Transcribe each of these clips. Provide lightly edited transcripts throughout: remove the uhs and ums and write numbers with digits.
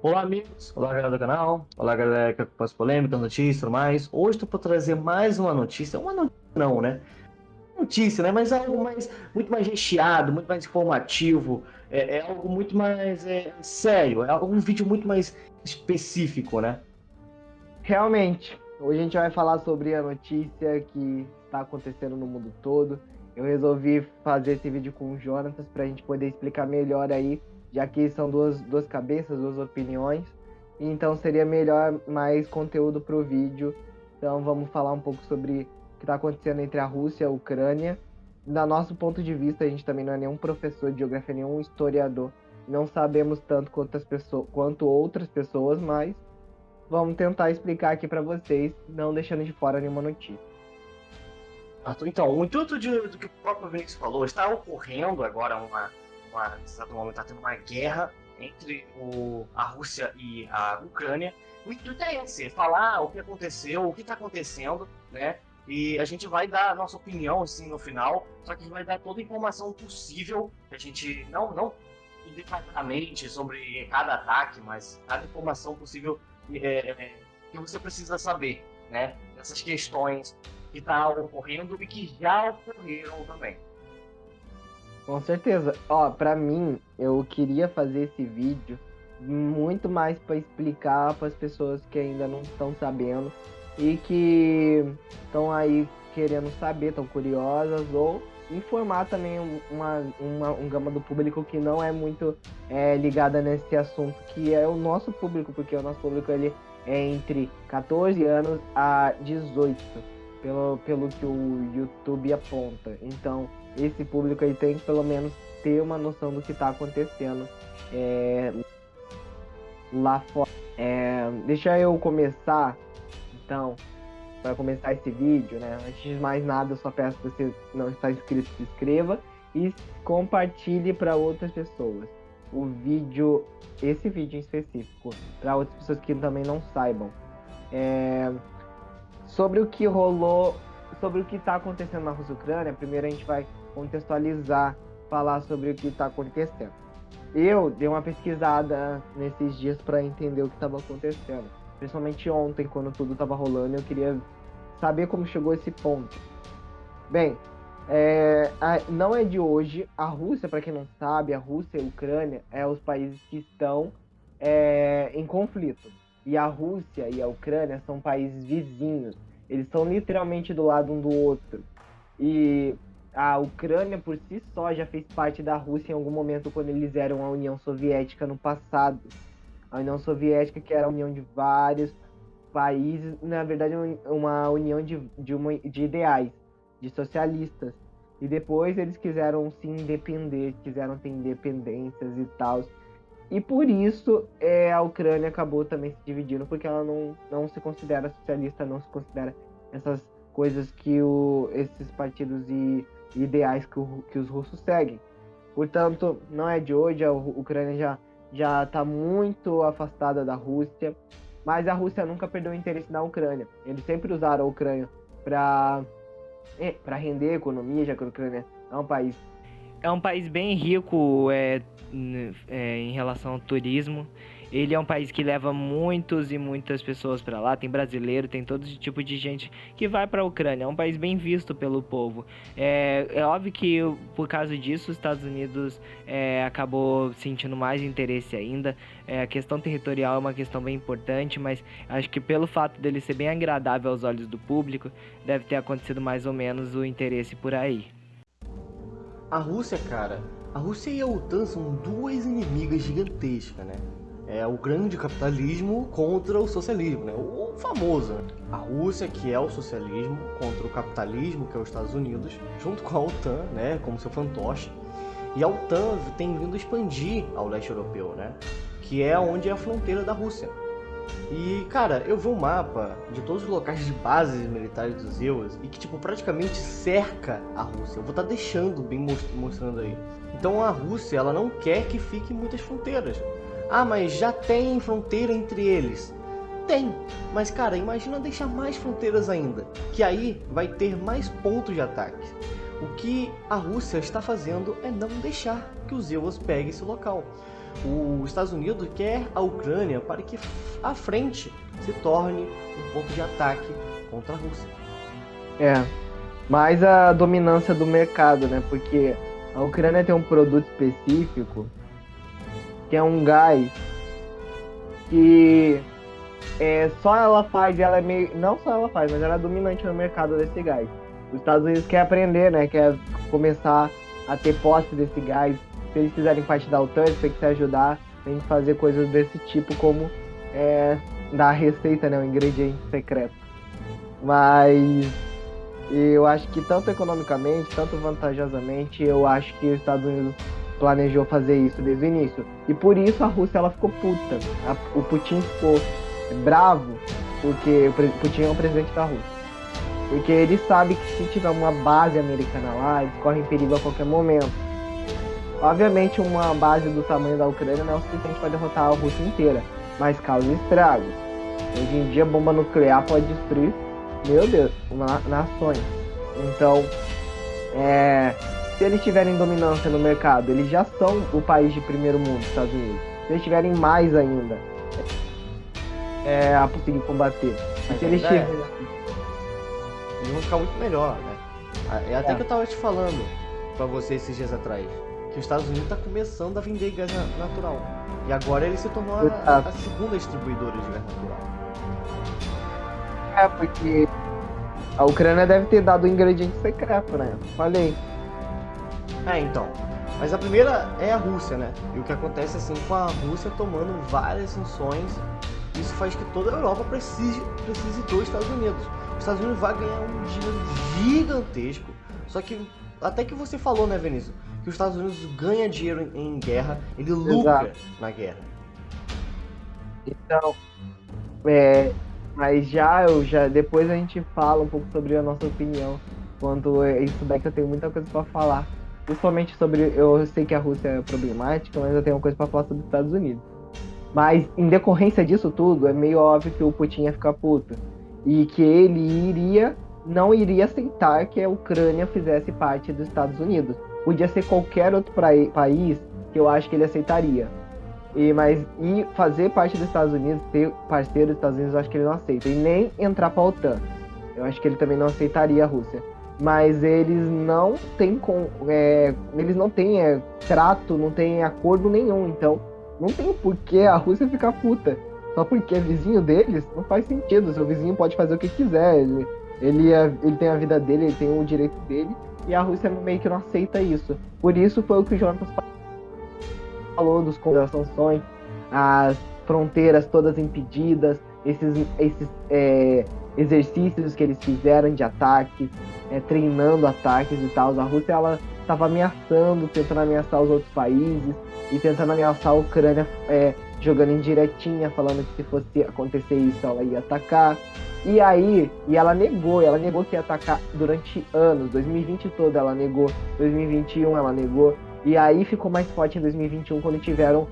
Olá, amigos. Olá, galera do canal. Olá, galera que acompanha as polêmicas, notícias e tudo mais. Hoje estou para trazer mais uma notícia. Uma notícia não, né? Notícia, né? Mas algo muito mais recheado, muito mais informativo. É algo muito mais sério. É um vídeo muito mais específico, né? Realmente, hoje a gente vai falar sobre a notícia que está acontecendo no mundo todo. Eu resolvi fazer esse vídeo com o Jonatas para a gente poder explicar melhor aí, já que são duas cabeças, duas opiniões. Então seria melhor mais conteúdo para o vídeo. Então vamos falar um pouco sobre o que está acontecendo entre a Rússia e a Ucrânia. Da nosso ponto de vista, a gente também não é nenhum professor de geografia, nenhum historiador. Não sabemos tanto quanto outras pessoas, mas vamos tentar explicar aqui para vocês, não deixando de fora nenhuma notícia. Arthur, então, o intuito do que o próprio Vinícius falou, está ocorrendo agora de certo momento, está tendo uma guerra entre a Rússia e a Ucrânia. O intuito é esse, falar o que aconteceu, o que está acontecendo, né? E a gente vai dar a nossa opinião, assim, no final, só que a gente vai dar toda a informação possível, que a gente não detalhadamente sobre cada ataque, mas cada informação possível que você precisa saber, né? Essas questões que está ocorrendo e que já ocorreram também. Com certeza. Ó, para mim, eu queria fazer esse vídeo muito mais para explicar para as pessoas que ainda não estão sabendo e que estão aí querendo saber, estão curiosas, ou informar também um gama do público que não é muito ligada nesse assunto, que é o nosso público, porque o nosso público ele é entre 14 anos a 18, pelo que o YouTube aponta. Então, esse público aí tem que pelo menos ter uma noção do que está acontecendo lá fora. Deixa eu começar, então, para começar esse vídeo, né? Antes de mais nada, eu só peço que você não está inscrito, se inscreva e compartilhe para outras pessoas esse vídeo em específico, para outras pessoas que também não saibam. Sobre o que rolou, sobre o que está acontecendo na Rússia e Ucrânia, primeiro a gente vai contextualizar, falar sobre o que está acontecendo. Eu dei uma pesquisada nesses dias para entender o que estava acontecendo, principalmente ontem, quando tudo estava rolando, eu queria saber como chegou a esse ponto. Bem, não é de hoje. A Rússia, para quem não sabe, a Rússia e a Ucrânia é os países que estão em conflito. E a Rússia e a Ucrânia são países vizinhos. Eles estão literalmente do lado um do outro. E a Ucrânia, por si só, já fez parte da Rússia em algum momento quando eles eram a União Soviética no passado. A União Soviética, que era a união de vários países, na verdade, uma união de ideais, de socialistas. E depois eles quiseram se independer, quiseram ter independências e tal. E por isso a Ucrânia acabou também se dividindo, porque ela não se considera socialista, não se considera essas coisas que esses partidos e ideais que os russos seguem. Portanto, não é de hoje, a Ucrânia já está muito afastada da Rússia, mas a Rússia nunca perdeu o interesse na Ucrânia. Eles sempre usaram a Ucrânia para render a economia, já que a Ucrânia é um país bem rico em relação ao turismo. Ele é um país que leva muitos e muitas pessoas para lá. Tem brasileiro, tem todo tipo de gente que vai para a Ucrânia. É um país bem visto pelo povo. É óbvio que por causa disso os Estados Unidos acabou sentindo mais interesse ainda. A questão territorial é uma questão bem importante, mas acho que pelo fato dele ser bem agradável aos olhos do público, deve ter acontecido mais ou menos o interesse por aí. A Rússia, cara, a Rússia e a OTAN são duas inimigas gigantescas, né? É o grande capitalismo contra o socialismo, né? O famoso, né? A Rússia, que é o socialismo, contra o capitalismo, que é os Estados Unidos, junto com a OTAN, né? Como seu fantoche. E a OTAN tem vindo expandir ao leste europeu, né? Que é onde é a fronteira da Rússia. E, cara, eu vi um mapa de todos os locais de bases militares dos EUs e que, tipo, praticamente cerca a Rússia. Eu vou estar deixando bem mostrando aí. Então a Rússia, ela não quer que fiquem muitas fronteiras. Ah, mas já tem fronteira entre eles. Tem, mas cara, imagina deixar mais fronteiras ainda, que aí vai ter mais pontos de ataque. O que a Rússia está fazendo é não deixar que os Zeus peguem esse local. Os Estados Unidos quer a Ucrânia para que a frente se torne um ponto de ataque contra a Rússia. Mais a dominância do mercado, né? Porque a Ucrânia tem um produto específico que é um gás que só ela faz, ela é meio. Não só ela faz, mas ela é dominante no mercado desse gás. Os Estados Unidos quer aprender, né? Quer começar a ter posse desse gás. Se eles fizerem parte da OTAN, eles têm que se ajudar, tem que fazer coisas desse tipo, como dar a receita, né? O ingrediente secreto. Mas eu acho que tanto economicamente, tanto vantajosamente, eu acho que os Estados Unidos planejou fazer isso desde o início. E por isso a Rússia ela ficou puta. O Putin ficou bravo, porque o Putin é o presidente da Rússia. Porque ele sabe que se tiver uma base americana lá, eles correm perigo a qualquer momento. Obviamente uma base do tamanho da Ucrânia não é o suficiente para derrotar a Rússia inteira, mas causa estragos. Hoje em dia bomba nuclear pode destruir, meu Deus, nações. Então, se eles tiverem dominância no mercado, eles já são o país de primeiro mundo, Estados Unidos. Se eles tiverem mais ainda, a conseguir combater. Mas se eles tiverem... Eles vão ficar muito melhor, né? É até que eu tava te falando pra você esses dias atrás, que os Estados Unidos está começando a vender gás natural. E agora ele se tornou a segunda distribuidora de gás natural. Porque a Ucrânia deve ter dado o ingrediente secreto, né? Falei. Então. Mas a primeira é a Rússia, né? E o que acontece assim com a Rússia tomando várias sanções, isso faz que toda a Europa precise dos Estados Unidos. Os Estados Unidos vai ganhar um dinheiro gigantesco. Só que, até que você falou, né, Vinícius? Que os Estados Unidos ganha dinheiro em guerra, ele lucra na guerra. Então, mas depois a gente fala um pouco sobre a nossa opinião quanto a isso daí, que eu tenho muita coisa pra falar. Principalmente sobre, eu sei que a Rússia é problemática, mas eu tenho uma coisa pra falar sobre os Estados Unidos. Mas, em decorrência disso tudo, é meio óbvio que o Putin ia ficar puto. E que ele não iria aceitar que a Ucrânia fizesse parte dos Estados Unidos. Podia ser qualquer outro país que eu acho que ele aceitaria. Mas fazer parte dos Estados Unidos, ser parceiro dos Estados Unidos, eu acho que ele não aceita. E nem entrar pra OTAN. Eu acho que ele também não aceitaria a Rússia. Mas eles não têm trato, não têm acordo nenhum. Então, não tem por que a Rússia ficar puta. Só porque é vizinho deles, não faz sentido. Seu vizinho pode fazer o que quiser. Ele tem a vida dele, ele tem o direito dele. E a Rússia meio que não aceita isso. Por isso foi o que o Jonas falou das sanções, as fronteiras todas impedidas, esses exercícios que eles fizeram de ataque, treinando ataques e tal. A Rússia, ela estava tentando ameaçar os outros países e tentando ameaçar a Ucrânia, jogando indiretinha, falando que se fosse acontecer isso, ela ia atacar. E ela negou que ia atacar durante anos, 2020 todo ela negou, 2021 ela negou, e aí ficou mais forte em 2021, quando tiveram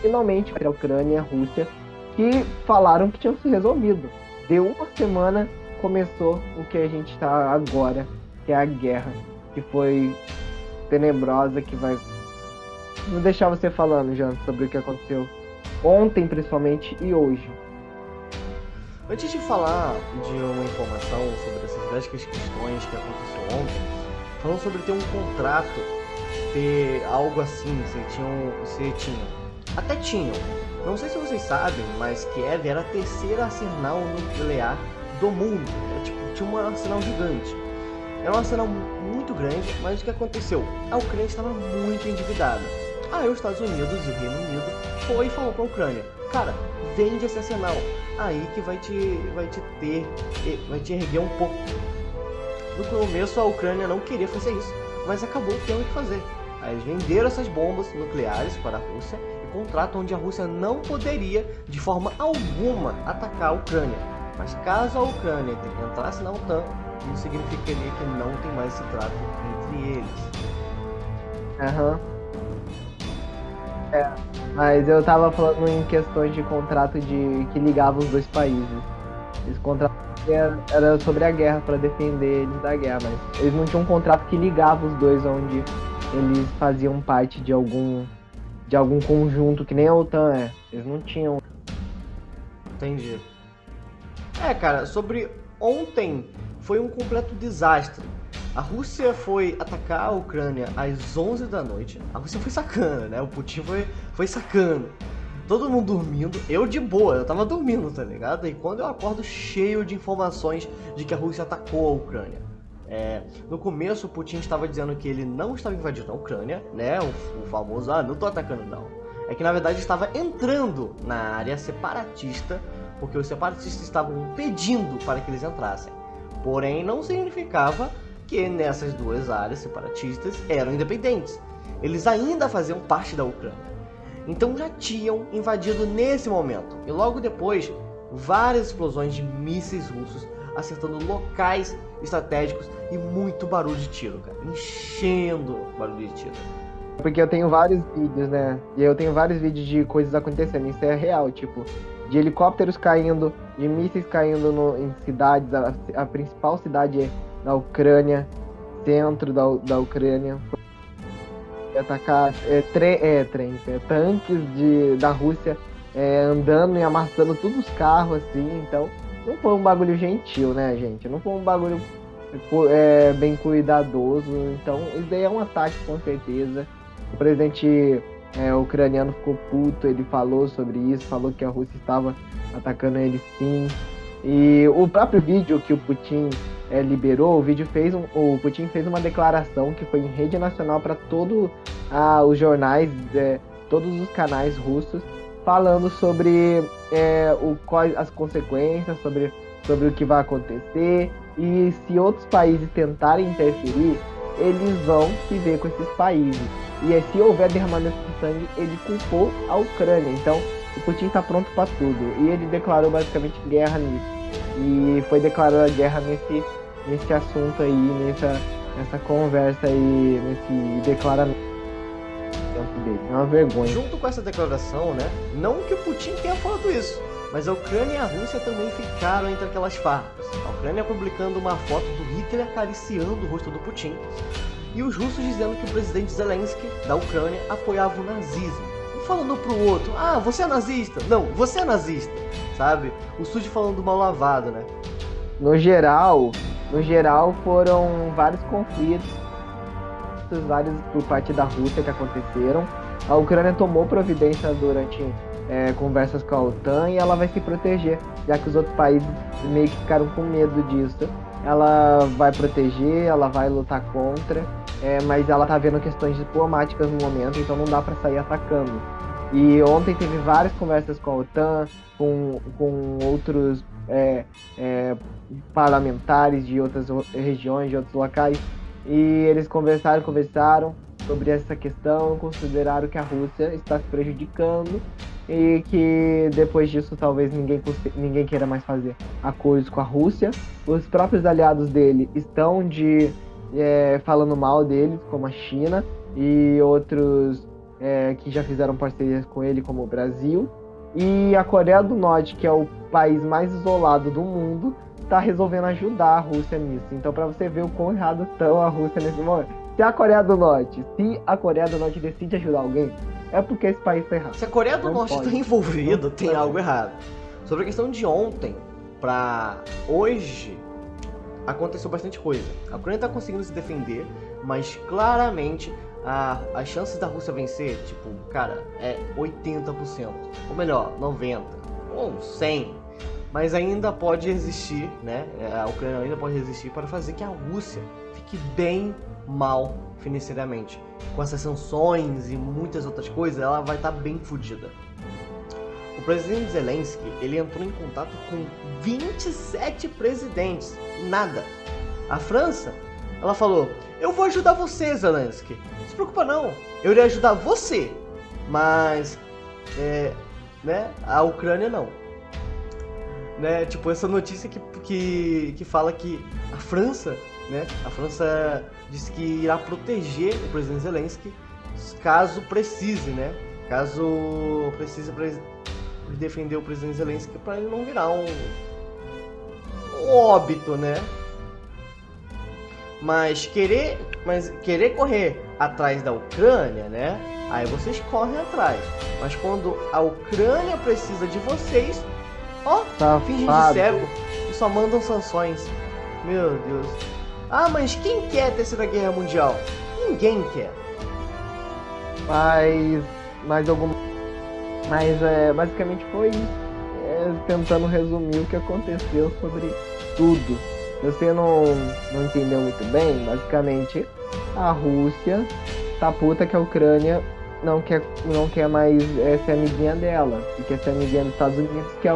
finalmente entre a Ucrânia e a Rússia, que falaram que tinham se resolvido. Deu uma semana, começou o que a gente está agora, que é a guerra, que foi tenebrosa, que vai... Vou deixar você falando, Jean, sobre o que aconteceu ontem, principalmente, e hoje. Antes de falar de uma informação sobre essas 10 questões que aconteceu ontem, falando sobre ter um contrato, ter algo assim, se tinham. Até tinham. Não sei se vocês sabem, mas Kiev era a terceira arsenal nuclear do mundo. Tinha um arsenal gigante. Era um arsenal muito grande, mas o que aconteceu? A Ucrânia estava muito endividada. Aí os Estados Unidos e o Reino Unido foi e falou para a Ucrânia: cara, vende esse arsenal, aí que vai te erguer um pouco. No começo a Ucrânia não queria fazer isso, mas acabou tendo que fazer. Aí eles venderam essas bombas nucleares para a Rússia e contrato onde a Rússia não poderia de forma alguma atacar a Ucrânia. Mas caso a Ucrânia entrasse na OTAN, isso significaria que não tem mais esse trato entre eles. Mas eu tava falando em questões de contrato que ligava os dois países. Esse contrato era sobre a guerra, para defender eles da guerra, mas eles não tinham um contrato que ligava os dois, onde eles faziam parte de algum conjunto, que nem a OTAN é. Eles não tinham. Entendi. Cara, sobre ontem, foi um completo desastre. A Rússia foi atacar a Ucrânia às 11 da noite. A Rússia foi sacana, né? O Putin foi sacana. Todo mundo dormindo, eu de boa, eu tava dormindo, tá ligado? E quando eu acordo cheio de informações de que a Rússia atacou a Ucrânia. No começo o Putin estava dizendo que ele não estava invadindo a Ucrânia, né? O famoso, não tô atacando não. É que na verdade estava entrando na área separatista, porque os separatistas estavam pedindo para que eles entrassem. Porém, não significava que nessas duas áreas separatistas eram independentes. Eles ainda faziam parte da Ucrânia. Então já tinham invadido nesse momento. E logo depois, várias explosões de mísseis russos acertando locais estratégicos e muito barulho de tiro, cara. Enchendo barulho de tiro. Porque eu tenho vários vídeos, né? E eu tenho vários vídeos de coisas acontecendo. Isso é real, tipo, de helicópteros caindo, de mísseis caindo em cidades. A principal cidade da Ucrânia, centro da Ucrânia. Atacar tanques da Rússia andando e amassando todos os carros, assim. Então, não foi um bagulho gentil, né, gente? Não foi um bagulho bem cuidadoso. Então, isso daí é um ataque, com certeza. O presidente ucraniano ficou puto, ele falou sobre isso, falou que a Rússia estava atacando ele sim. E o próprio vídeo que o Putin liberou, o Putin fez uma declaração que foi em rede nacional para todos os jornais, todos os canais russos, falando sobre as consequências, sobre o que vai acontecer, e se outros países tentarem interferir, eles vão se ver com esses países. E se houver derramamento de sangue, ele culpou a Ucrânia. Então, o Putin está pronto para tudo. E ele declarou basicamente guerra nisso. E foi declarada guerra nesse assunto aí, nessa conversa aí, nesse declaramento dele. É uma vergonha. Junto com essa declaração, né? Não que o Putin tenha falado isso, mas a Ucrânia e a Rússia também ficaram entre aquelas farpas. A Ucrânia publicando uma foto do Hitler acariciando o rosto do Putin, e os russos dizendo que o presidente Zelensky, da Ucrânia, apoiava o nazismo. Um falando pro outro, você é nazista? Não, você é nazista, sabe? O sujo falando mal lavado, né? No geral, foram vários conflitos, vários por parte da Rússia que aconteceram. A Ucrânia tomou providência durante conversas com a OTAN e ela vai se proteger, já que os outros países meio que ficaram com medo disso. Ela vai proteger, ela vai lutar contra, mas ela tá vendo questões diplomáticas no momento, então não dá para sair atacando. E ontem teve várias conversas com a OTAN, com outros parlamentares de outras regiões, de outros locais, e eles conversaram sobre essa questão, consideraram que a Rússia está se prejudicando e que depois disso talvez ninguém queira mais fazer acordos com a Rússia. Os próprios aliados dele estão falando mal deles, como a China e outros que já fizeram parcerias com ele, como o Brasil. E a Coreia do Norte, que é o país mais isolado do mundo, está resolvendo ajudar a Rússia nisso. Então, para você ver o quão errado está a Rússia nesse momento. Se a Coreia do Norte decide ajudar alguém, é porque esse país está errado. Se a Coreia do Norte está envolvida, tem algo errado. Sobre a questão de ontem para hoje, aconteceu bastante coisa. A Ucrânia está conseguindo se defender, mas claramente as chances da Rússia vencer, é 80%. Ou melhor, 90%. Ou 100%. Mas ainda pode existir, né? A Ucrânia ainda pode resistir para fazer que a Rússia fique bem mal financeiramente. Com essas sanções e muitas outras coisas, ela vai estar bem fodida. O presidente Zelensky, ele entrou em contato com 27 presidentes. Nada. A França, ela falou, eu vou ajudar você, Zelensky. Não se preocupa não, eu irei ajudar você. Mas, a Ucrânia não. Né? Tipo, essa notícia que fala que a França disse que irá proteger o presidente Zelensky caso precise, né? Caso precise defender o presidente Zelensky para ele não virar um óbito, né? Mas querer correr atrás da Ucrânia, né? Aí vocês correm atrás. Mas quando a Ucrânia precisa de vocês, ó, fingem de cego e só mandam sanções. Meu Deus. Ah, mas quem quer a Terceira Guerra Mundial? Ninguém quer. Mas basicamente foi isso. Tentando resumir o que aconteceu sobre tudo. Se você não entendeu muito bem, basicamente a Rússia tá puta que a Ucrânia não quer mais ser amiguinha dela, e quer ser amiguinha dos Estados Unidos, que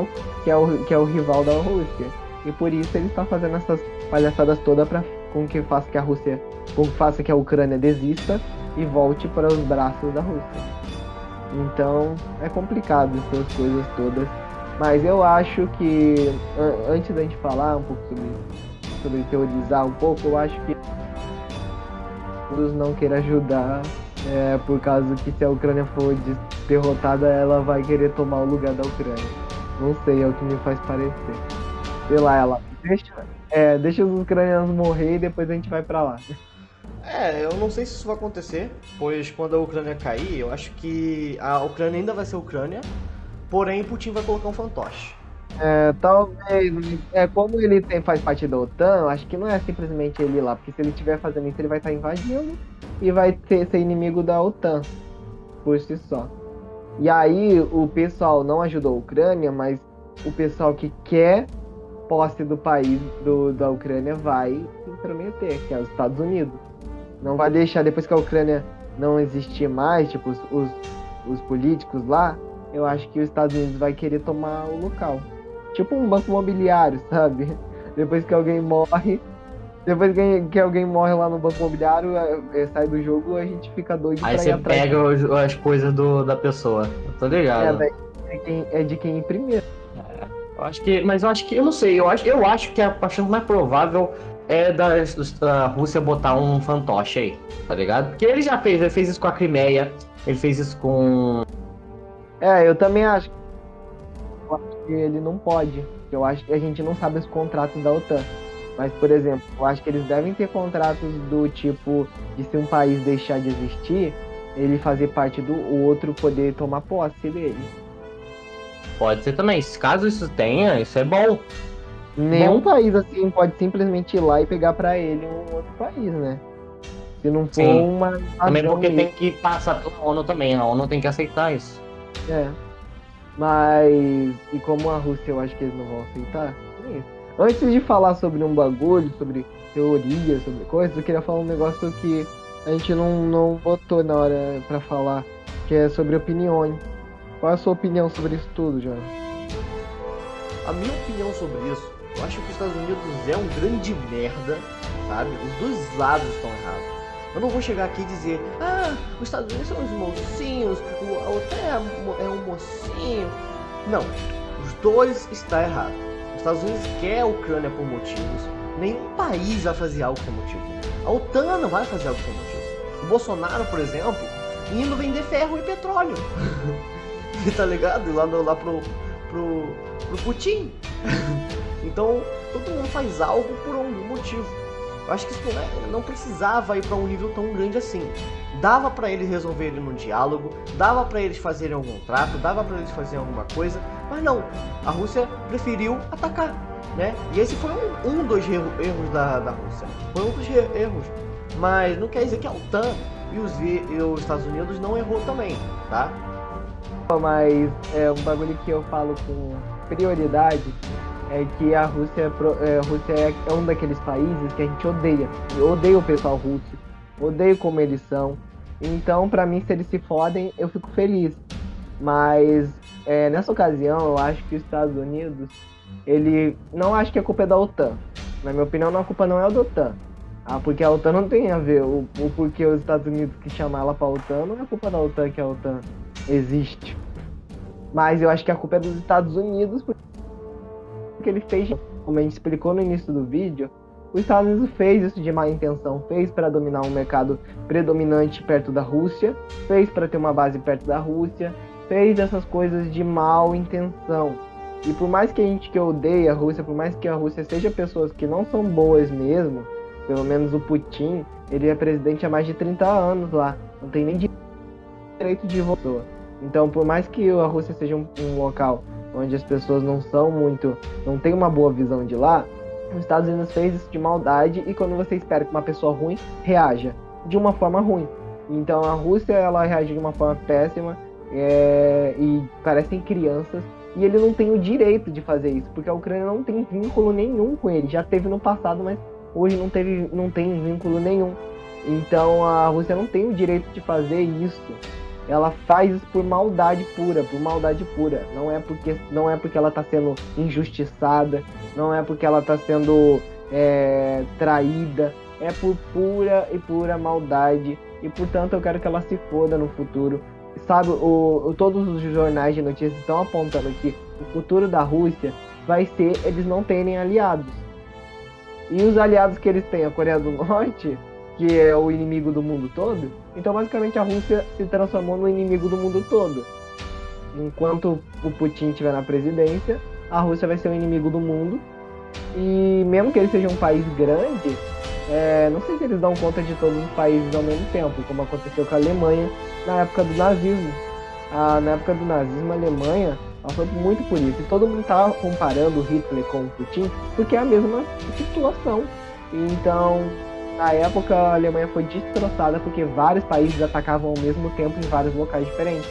é o rival da Rússia. E por isso ele está fazendo essas palhaçadas todas com que faça que a Ucrânia desista e volte para os braços da Rússia. Então é complicado essas coisas todas. Mas eu acho que, antes da gente falar um pouco sobre teorizar um pouco, eu acho que os não queiram ajudar, por causa que se a Ucrânia for derrotada, ela vai querer tomar o lugar da Ucrânia. Não sei, é o que me faz parecer. Sei lá, ela deixa os ucranianos morrer e depois a gente vai pra lá. Eu não sei se isso vai acontecer, pois quando a Ucrânia cair, eu acho que a Ucrânia ainda vai ser Ucrânia, porém Putin vai colocar um fantoche. Talvez, como ele faz parte da OTAN, eu acho que não é simplesmente ele ir lá, porque se ele estiver fazendo isso, ele vai estar invadindo e vai ser inimigo da OTAN por si só. E aí o pessoal não ajudou a Ucrânia, mas o pessoal que quer posse do país da Ucrânia vai se intrometer, que é os Estados Unidos. Não vai deixar, depois que a Ucrânia não existir mais, tipo, os políticos lá, eu acho que os Estados Unidos vai querer tomar o local. Tipo um banco imobiliário, sabe? Depois que alguém morre lá no banco imobiliário, sai do jogo, a gente fica doido aí pra ir atrás. Aí você pega as coisas da pessoa. Eu tô ligado. É de quem ir primeiro. Eu não sei, eu acho que a chance mais provável é da Rússia botar um fantoche aí, tá ligado? Porque ele fez isso com a Crimeia, ele fez isso com... Eu também acho. Eu acho que ele não pode. Eu acho que a gente não sabe os contratos da OTAN. Mas, por exemplo, eu acho que eles devem ter contratos do tipo de se um país deixar de existir, ele fazer parte o outro poder tomar posse dele. Pode ser também. Caso isso tenha, isso é bom. Nenhum país assim pode simplesmente ir lá e pegar pra ele um outro país, né? Se não for uma... Também porque tem que passar pela ONU também. A ONU tem que aceitar isso. Mas... E como a Rússia, eu acho que eles não vão aceitar, é isso. Antes de falar sobre um bagulho, sobre teoria, sobre coisas, eu queria falar um negócio que a gente não botou na hora pra falar, que é sobre opiniões. Qual é a sua opinião sobre isso tudo, João? A minha opinião sobre isso, eu acho que os Estados Unidos é um grande merda, sabe? Os dois lados estão errados. Eu não vou chegar aqui e dizer, os Estados Unidos são os mocinhos, a OTAN é um mocinho. Não, os dois estão errados. Os Estados Unidos quer a Ucrânia por motivos. Nenhum país vai fazer algo por motivo. A OTAN não vai fazer algo por motivo. O Bolsonaro, por exemplo, indo vender ferro e petróleo. Tá ligado? Lá pro Putin. Então, todo mundo faz algo por algum motivo. Eu acho que isso não precisava ir para um nível tão grande assim. Dava para eles resolverem num diálogo, dava para eles fazerem algum trato, dava para eles fazerem alguma coisa, mas não. A Rússia preferiu atacar, né? E esse foi um dos erros da Rússia. Foi um dos erros. Mas não quer dizer que a OTAN e os Estados Unidos não errou também, tá? Mas um bagulho que eu falo com prioridade é que a Rússia é um daqueles países que a gente odeia. Eu odeio o pessoal russo, odeio como eles são. Então, pra mim, se eles se fodem, eu fico feliz. Mas, nessa ocasião, eu acho que os Estados Unidos, ele não acho que a culpa é da OTAN. Na minha opinião, a culpa não é da OTAN. Porque a OTAN não tem a ver. O porquê os Estados Unidos que chamar ela pra OTAN não é culpa da OTAN que a OTAN existe. Mas eu acho que a culpa é dos Estados Unidos, porque ele fez, como a gente explicou no início do vídeo, os Estados Unidos fez isso de má intenção, fez para dominar um mercado predominante perto da Rússia, fez para ter uma base perto da Rússia, fez essas coisas de má intenção. E por mais que a gente que odeie a Rússia, por mais que a Rússia seja pessoas que não são boas mesmo, pelo menos o Putin, ele é presidente há mais de 30 anos lá, não tem nem direito de voto. Então, por mais que a Rússia seja um local onde as pessoas não tem uma boa visão de lá, os Estados Unidos fez isso de maldade, e quando você espera que uma pessoa ruim reaja de uma forma ruim. Então a Rússia, ela reage de uma forma péssima, e parecem crianças, e ele não tem o direito de fazer isso, porque a Ucrânia não tem vínculo nenhum com ele. Já teve no passado, mas hoje não tem vínculo nenhum. Então a Rússia não tem o direito de fazer isso. Ela faz isso por maldade pura. Não é porque ela está sendo injustiçada, não é porque ela está sendo traída, é por pura maldade. E portanto eu quero que ela se foda no futuro. Sabe, todos os jornais de notícias estão apontando que o futuro da Rússia vai ser eles não terem aliados. E os aliados que eles têm, a Coreia do Norte, que é o inimigo do mundo todo, então basicamente a Rússia se transformou no inimigo do mundo todo. Enquanto o Putin estiver na presidência, a Rússia vai ser o inimigo do mundo. E mesmo que ele seja um país grande, não sei se eles dão conta de todos os países ao mesmo tempo, como aconteceu com a Alemanha na época do nazismo. Na época do nazismo, a Alemanha passou muito por isso. E todo mundo tá comparando o Hitler com o Putin, porque é a mesma situação. Então, na época, a Alemanha foi destroçada porque vários países atacavam ao mesmo tempo em vários locais diferentes.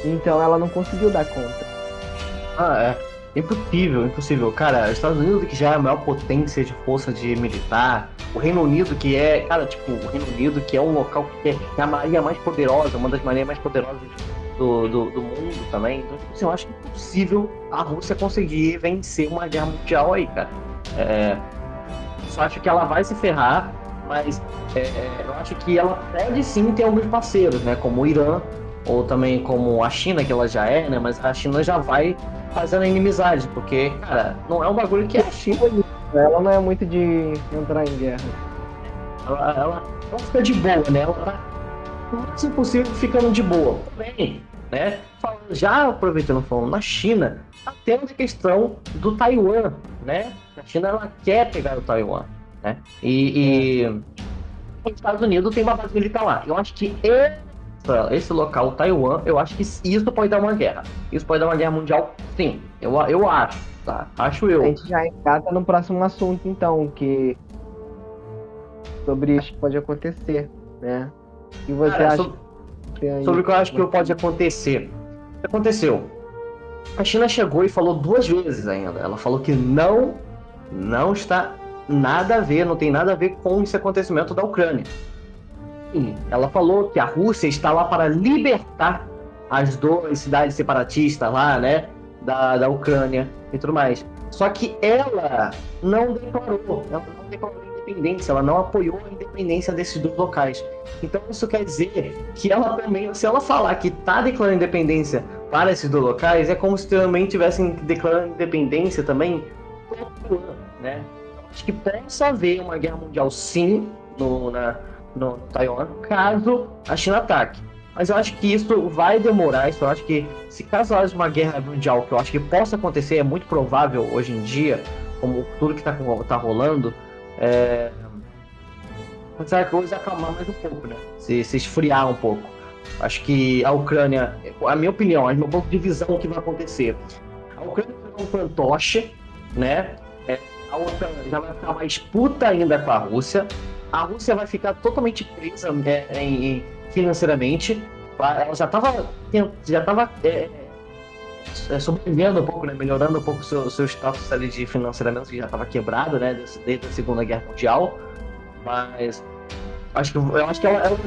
Então, ela não conseguiu dar conta. Impossível. Cara, os Estados Unidos, que já é a maior potência de força de militar, o Reino Unido, que é, o Reino Unido, que é um local que é a marinha mais poderosa, uma das marinhas mais poderosas do mundo também. Então, assim, eu acho que é possível a Rússia conseguir vencer uma guerra mundial aí, cara. Só acho que ela vai se ferrar, mas eu acho que ela pode sim ter alguns parceiros, né, como o Irã, ou também como a China, que ela já é, né, mas a China já vai fazendo inimizade, porque, cara, não é um bagulho que é a China. Ela não é muito de entrar em guerra. Ela fica de boa, né? Ela tá, o máximo possível, ficando de boa. Também, né? Já aproveitando, falando na China, tá tendo a questão do Taiwan, né? A China, ela quer pegar o Taiwan, né? E os Estados Unidos tem uma base militar lá. Eu acho que esse local, o Taiwan, eu acho que isso pode dar uma guerra. Isso pode dar uma guerra mundial, sim. Eu acho, tá? Acho eu. A gente já engata no próximo assunto, então, que sobre isso que pode acontecer, né? O que você acha? Sobre o que eu acho que pode acontecer. O que aconteceu? A China chegou e falou 2 vezes ainda. Ela falou que não está nada a ver, não tem nada a ver com esse acontecimento da Ucrânia. Ela falou que a Rússia está lá para libertar as 2 cidades separatistas lá, né, da Ucrânia e tudo mais. Só que ela não declarou independência, ela não apoiou a independência desses 2 locais. Então isso quer dizer que ela também, se ela falar que está declarando independência para esses 2 locais, é como se também estivessem declarando independência também para o Taiwan, né? Acho que possa haver uma guerra mundial, sim, no Taiwan, caso a China ataque. Mas eu acho que isso vai demorar. Eu acho que, se caso haja uma guerra mundial, que eu acho que possa acontecer, é muito provável hoje em dia, como tudo que tá rolando, pode a coisa acalmar mais um pouco, né? Se esfriar um pouco. Acho que a Ucrânia, a minha opinião, a meu ponto de visão, o que vai acontecer? A Ucrânia vai um fantoche, né? A OTAN já vai ficar mais puta ainda com a Rússia. A Rússia vai ficar totalmente presa financeiramente. Ela já estava sobrevivendo um pouco, né? Melhorando um pouco o seu status ali de financiamento, que já estava quebrado, né? Desde a Segunda Guerra Mundial. Mas eu acho que ela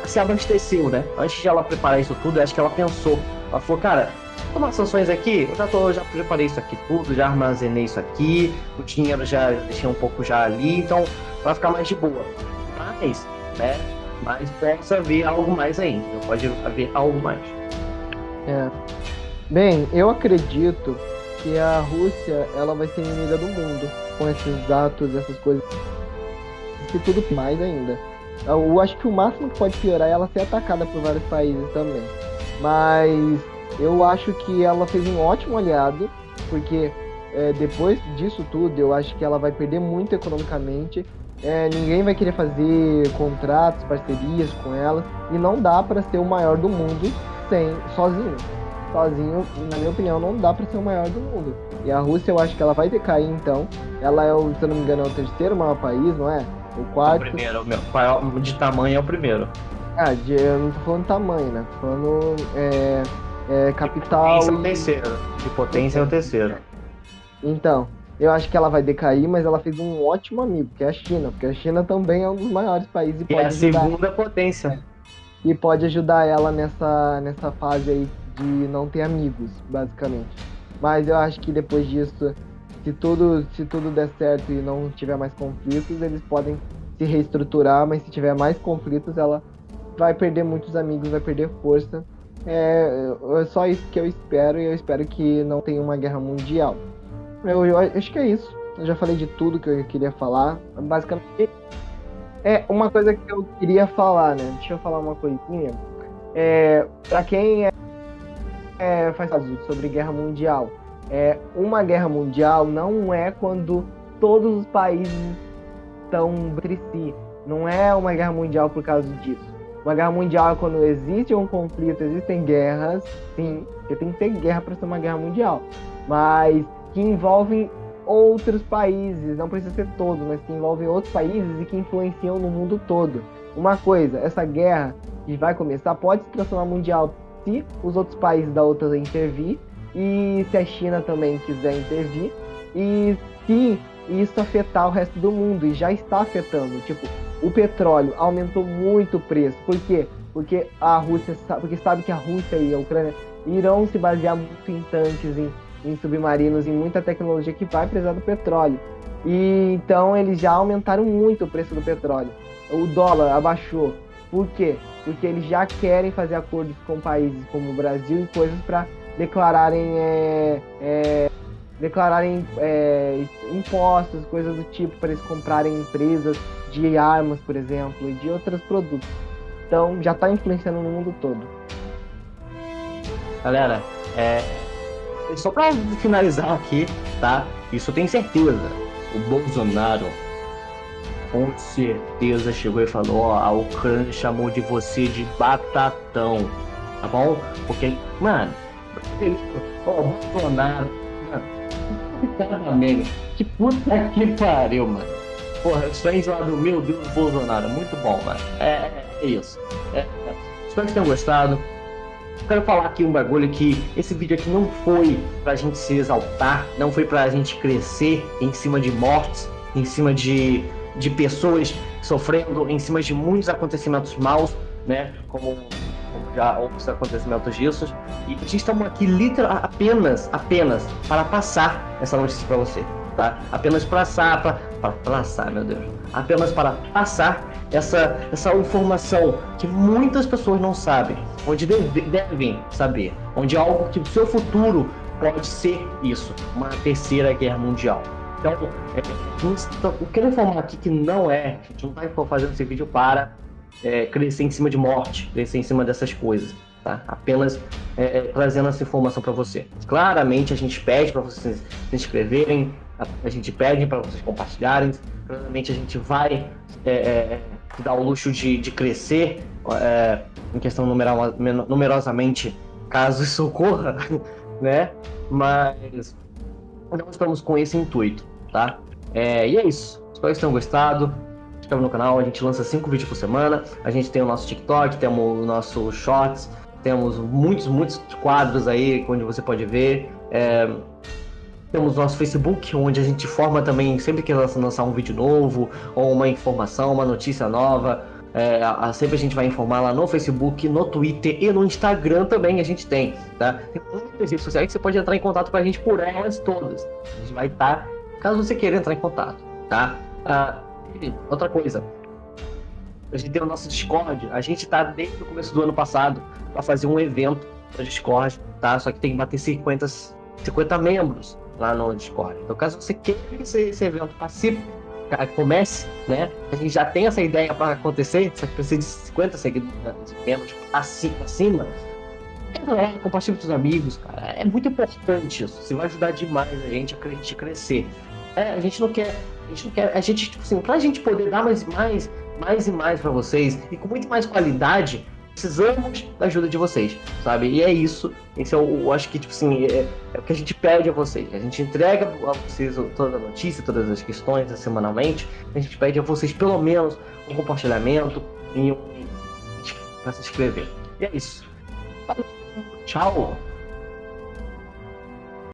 se abasteceu, né? Antes de ela preparar isso tudo, eu acho que ela pensou. Ela falou, cara, tomar sanções aqui, eu já preparei isso aqui tudo, já armazenei isso aqui, o dinheiro já deixei um pouco já ali, então vai ficar mais de boa. Mas possa haver algo mais ainda, pode haver algo mais. Bem, eu acredito que a Rússia, ela vai ser inimiga do mundo com esses atos, essas coisas, e tudo mais ainda. Eu acho que o máximo que pode piorar é ela ser atacada por vários países também. Mas eu acho que ela fez um ótimo aliado porque depois disso tudo, eu acho que ela vai perder muito economicamente. Ninguém vai querer fazer contratos, parcerias com ela, e não dá para ser o maior do mundo sozinho. Sozinho, na minha opinião, não dá para ser o maior do mundo. E a Rússia, eu acho que ela vai decair, então. Ela se eu não me engano, é o terceiro maior país, não é? O quarto. O primeiro, o maior de tamanho é o primeiro. Eu não tô falando de tamanho, né? Tô falando capital. Potência é o terceiro. De potência é o terceiro. Então, eu acho que ela vai decair, mas ela fez um ótimo amigo, que é a China, porque a China também é um dos maiores países e E pode a ajudar, segunda potência. e pode ajudar ela nessa fase aí de não ter amigos, basicamente. Mas eu acho que depois disso, se tudo der certo e não tiver mais conflitos, eles podem se reestruturar, mas se tiver mais conflitos, ela vai perder muitos amigos, vai perder força. É só isso que eu espero, e eu espero que não tenha uma guerra mundial. Eu acho que é isso. Eu já falei de tudo que eu queria falar. Basicamente, uma coisa que eu queria falar, né? Deixa eu falar uma coisinha. Pra quem faz sobre guerra mundial, uma guerra mundial não é quando todos os países estão entre si. Não é uma guerra mundial por causa disso. Uma guerra mundial é quando existe um conflito, existem guerras, sim, porque tem que ter guerra para ser uma guerra mundial, mas que envolvem outros países, não precisa ser todos, mas que envolvem outros países e que influenciam no mundo todo. Uma coisa, essa guerra que vai começar pode se transformar mundial se os outros países da OTAN intervir, e se a China também quiser intervir, e se isso afetar o resto do mundo, e já está afetando. Tipo, o petróleo aumentou muito o preço. Por quê? Porque sabe que a Rússia e a Ucrânia irão se basear muito em tanques, em submarinos, em muita tecnologia que vai precisar do petróleo. E então eles já aumentaram muito o preço do petróleo. O dólar abaixou. Por quê? Porque eles já querem fazer acordos com países como o Brasil e coisas para declararem impostos, coisas do tipo, para eles comprarem empresas de armas, por exemplo, e de outros produtos. Então já está influenciando no mundo todo. Galera, só pra finalizar aqui, tá? Isso eu tenho certeza. O Bolsonaro com certeza chegou e falou: ó, a Ucrânia chamou de você de batatão, tá bom? Porque, mano, o Bolsonaro, mano, que puta que pariu, mano. Porra, os fãs lá do meu Deus Bolsonaro, muito bom, mano. É isso. Espero que tenham gostado. Quero falar aqui um bagulho que esse vídeo aqui não foi pra gente se exaltar, não foi pra gente crescer em cima de mortes, em cima de pessoas sofrendo, em cima de muitos acontecimentos maus, né? Como já outros acontecimentos disso. E a gente estamos aqui apenas para passar essa notícia pra você, tá? Apenas passar, meu Deus. Apenas para passar essa informação que muitas pessoas não sabem, onde devem saber, onde algo que o seu futuro pode ser isso, uma terceira guerra mundial. Então, eu quero informar aqui que não a gente não está fazendo esse vídeo para crescer em cima de morte, crescer em cima dessas coisas, tá? Apenas trazendo essa informação para você. Claramente a gente pede para vocês se inscreverem, a gente pede para vocês compartilharem, claramente a gente vai dar o luxo de crescer em questão numerosamente, caso isso ocorra, né? Mas nós estamos com esse intuito, tá? E é isso. Espero que vocês tenham gostado. Se inscreva no canal, a gente lança 5 vídeos por semana. A gente tem o nosso TikTok, temos o nosso Shorts, temos muitos quadros aí onde você pode ver. Temos o nosso Facebook, onde a gente informa também sempre que lançar um vídeo novo, ou uma informação, uma notícia nova. Sempre a gente vai informar lá no Facebook, no Twitter e no Instagram também a gente tem, tá? Tem muitas redes sociais que você pode entrar em contato com a gente por elas todas. A gente vai estar, caso você queira entrar em contato, tá? E outra coisa, a gente tem o nosso Discord, a gente tá desde o começo do ano passado para fazer um evento no Discord, tá? Só que tem que bater 50 membros lá no Discord. Então, caso você queira que esse evento comece, né? A gente já tem essa ideia para acontecer, só que precisa de 50 seguidores membros acima. Compartilha com seus amigos, cara. É muito importante isso. Você vai ajudar demais a gente crescer. A gente não quer, tipo assim, pra gente poder dar mais e mais pra vocês, e com muito mais qualidade, precisamos da ajuda de vocês, sabe? E é isso. Esse eu acho que, tipo assim, é o que a gente pede a vocês. A gente entrega a vocês toda a notícia, todas as questões semanalmente. A gente pede a vocês, pelo menos, um compartilhamento e para se inscrever. E é isso. Tchau!